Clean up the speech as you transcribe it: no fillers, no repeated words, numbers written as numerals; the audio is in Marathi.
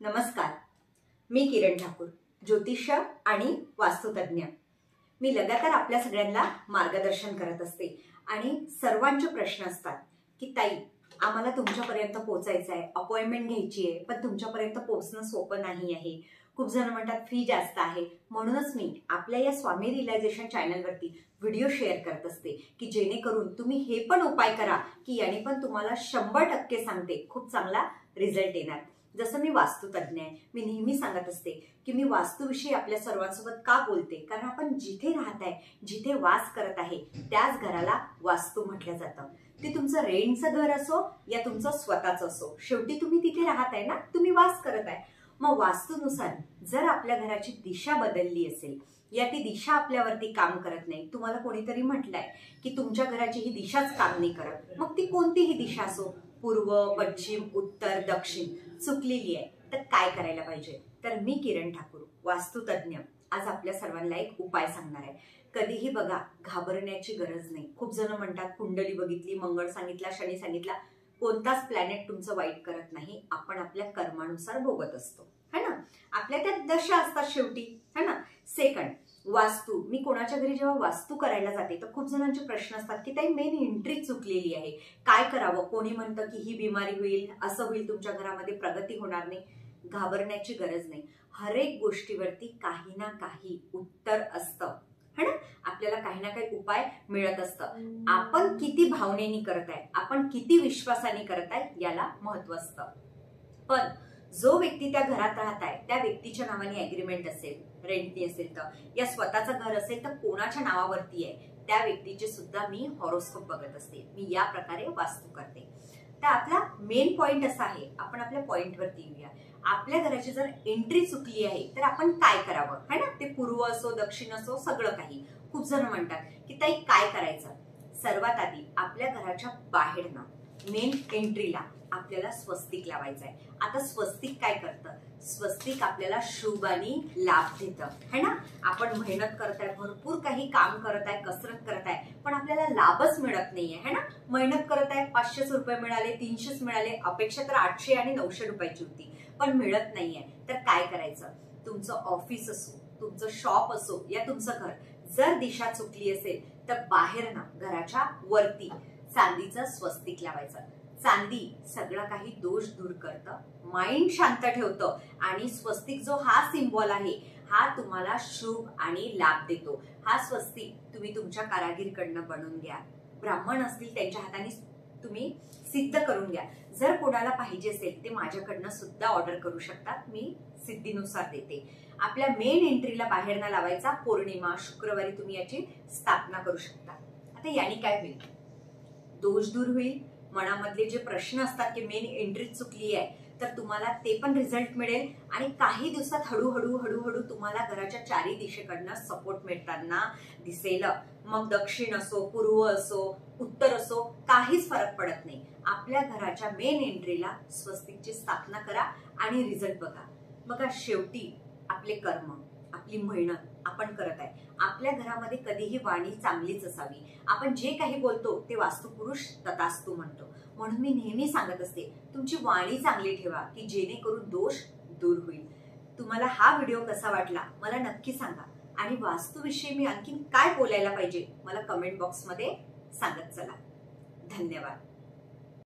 नमस्कार, मी किरण ठाकूर, ज्योतिष्य आणि वास्तुतज्ञ। मी लगातार आपल्या सगळ्यांना मार्गदर्शन करत असते आणि सर्वांचे प्रश्न असतात की ताई, आम्हाला तुमच्यापर्यंत पोहोचायचं आहे, अपॉइंटमेंट घ्यायची आहे, पण तुमच्यापर्यंत पोहोचणं सोपं नाही आहे। खूप जण म्हणतात फी जास्त आहे। म्हणूनच मी आपल्या या स्वामी रियलायझेशन चॅनलवरती व्हिडिओ शेअर करत असते की जेणेकरून तुम्ही हे पण उपाय करा की याने पण तुम्हाला 100% सांगते खूप चांगला रिझल्ट येणार। जसं मी वास्तुतज्ञ आहे, मी नेहमी सांगत असते की मी वास्तूविषयी आपल्या सर्वांसोबत का बोलते, कारण आपण जिथे राहताय, जिथे वास करत आहे त्याच घराला वास्तू म्हटलं जातं। ते तुमचं रेंटचं घर असो या तुमचं स्वतःचं असो, शेवटी तुम्ही तिथे राहताय ना, तुम्ही वास करत आहे। मग वास्तूनुसार जर आपल्या घराची दिशा बदलली असेल या ती दिशा आपल्यावरती काम करत नाही, तुम्हाला कोणीतरी म्हटलंय की तुमच्या घराची ही दिशाच काम नाही करत, मग ती कोणतीही दिशा असो, पूर्व, पश्चिम, उत्तर, दक्षिण चुकलेली आहे, तर काय करायला पाहिजे? तर मी किरण ठाकूर, वास्तुतज्ञ, आज आपल्या सर्वांना एक उपाय सांगणार आहे। कधीही बघा, घाबरण्याची गरज नाही। खूप जण म्हणतात कुंडली बघितली, मंगळ सांगितला, शनी सांगितला, कोणताच प्लॅनेट तुमचं वाईट करत नाही। आपण आपल्या कर्मानुसार भोगत असतो, है ना। आपल्या त्या दशा असतात शेवटी, है ना। सेकंड, वास्तू। मी कोणाच्या घरी जेव्हा वास्तू करायला जाते तर खूप जणांचे प्रश्न असतात की ताई मेन एंट्री चुकलेली आहे, काय करावं? कोणी म्हणतं की ही बिमारी होईल, असं होईल, तुमच्या घरामध्ये प्रगती होणार नाही। घाबरण्याची गरज नाही। हर एक गोष्टीवरती काही ना काही उत्तर असतं, है ना। आपल्याला काही ना काही उपाय मिळत असतं। आपण किती भावनेनी करत आहे, आपण किती विश्वासाने करत आहे याला महत्व असतं। पण जो व्यक्ती त्या घरात राहत आहे त्या व्यक्तीच्या नावाने ऍग्रीमेंट असेल, रेंटनी असेल तर, या स्वतःचं घर असेल तर कोणाच्या नावावरती आहे त्या व्यक्तीचे सुद्धा मी हॉरोस्कोप बघत असते। मी या प्रकारे वास्तू करते। तर आपला मेन पॉइंट असा आहे, आपण आपल्या पॉइंटवरती येऊया। आपल्या घराची जर एंट्री चुकली आहे तर आपण काय करावं, है ना। ते पूर्व असो, दक्षिण असो, सगळं काही। खूप जण म्हणतात की ताई काय करायचं? सर्वात आधी आपल्या घराच्या बाहेर ना, मेन एंट्रीला आपल्याला स्वस्तिक लावायचं आहे। आता स्वस्तिक काय करतं? स्वस्तिक आपल्याला शुभ आणि लाभ देतं, है ना। आपण मेहनत करताय, भरपूर काही काम करत आहे, कसरत करत आहे, पण आपल्याला लाभच मिळत नाहीये, है ना। मेहनत करत आहे, 500 रुपये मिळाले, 300 मिळाले, अपेक्षा तर 800 आणि 900 रुपयाची होती, पण मिळत नाहीये। तर काय करायचं? तुमचं ऑफिस असो, तुमचं शॉप असो या तुमचं घर, जर दिशा चुकली असेल तर बाहेर ना, घराच्या वरती चांदीचं स्वस्तिक लावायचं। चांदी सगळा काही दोष दूर करतं, माइंड शांत ठेवतं आणि स्वस्तिक जो हा सिंबॉल आहे हा तुम्हाला शुभ आणि लाभ देतो। हा स्वस्तिक तुम्ही तुमच्या कारागीरकडनं बनवून घ्या, ब्राह्मण असतील त्यांच्या हाताने तुम्ही सिद्ध करून घ्या। जर कोणाला पाहिजे असेल ते माझ्याकडनं सुद्धा ऑर्डर करू शकतात, मी सिद्धीनुसार देते। आपल्या मेन एंट्रीला बाहेर ना लावायचा, पौर्णिमा, शुक्रवारी तुम्ही याची स्थापना करू शकता। आता याने काय होईल? दोष दूर होईल, मनामधले जे प्रश्न असतात की मेन एंट्री चुकली आहे तर तुम्हाला ते पण रिझल्ट मिळेल आणि काही दिवसात हळूहळू तुम्हाला घराच्या चारी दिशेकडनं सपोर्ट मिळताना दिसेल। मग दक्षिण असो, पूर्व असो, उत्तर असो, काहीच फरक पडत नाही। आपल्या घराच्या मेन एंट्रीला स्वस्तिकची स्थापना करा आणि रिझल्ट बघा। बघा, शेवटी आपले कर्म, आपली मेहनत आपण करत आहे। आपल्या घरामध्ये कधीही वाणी चांगलीच असावी। आपण जे काही बोलतो ते वास्तुपुरुष तथास्तु म्हणतो। म्हणून मी नेहमी सांगत असते, तुमची वाणी चांगली ठेवा की जेणेकरून दोष दूर होईल। तुम्हाला हा व्हिडिओ कसा वाटला मला नक्की सांगा आणि वास्तूविषयी मी आणखीन काय बोलायला पाहिजे मला कमेंट बॉक्समध्ये सांगत चला। धन्यवाद।